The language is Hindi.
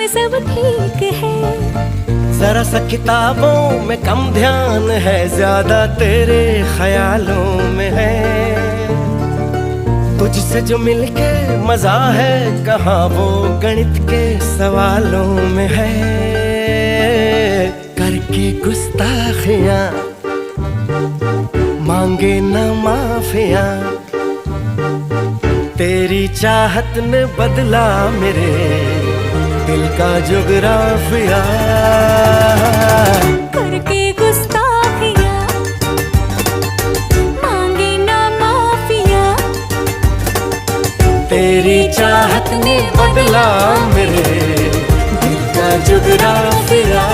सब ठीक है। जरा सा किताबों में कम ध्यान है, ज्यादा तेरे ख्यालों में है। तुझसे जो मिलके मजा है, कहाँ वो गणित के सवालों में है। करके गुस्ताखियां मांगे न माफियां, तेरी चाहत ने बदला मेरे दिल का जुगराफिया। करके गुस्ताखियां मांगे ना माफिया, तेरी चाहत ने बदला मेरे दिल का जुगराफिया।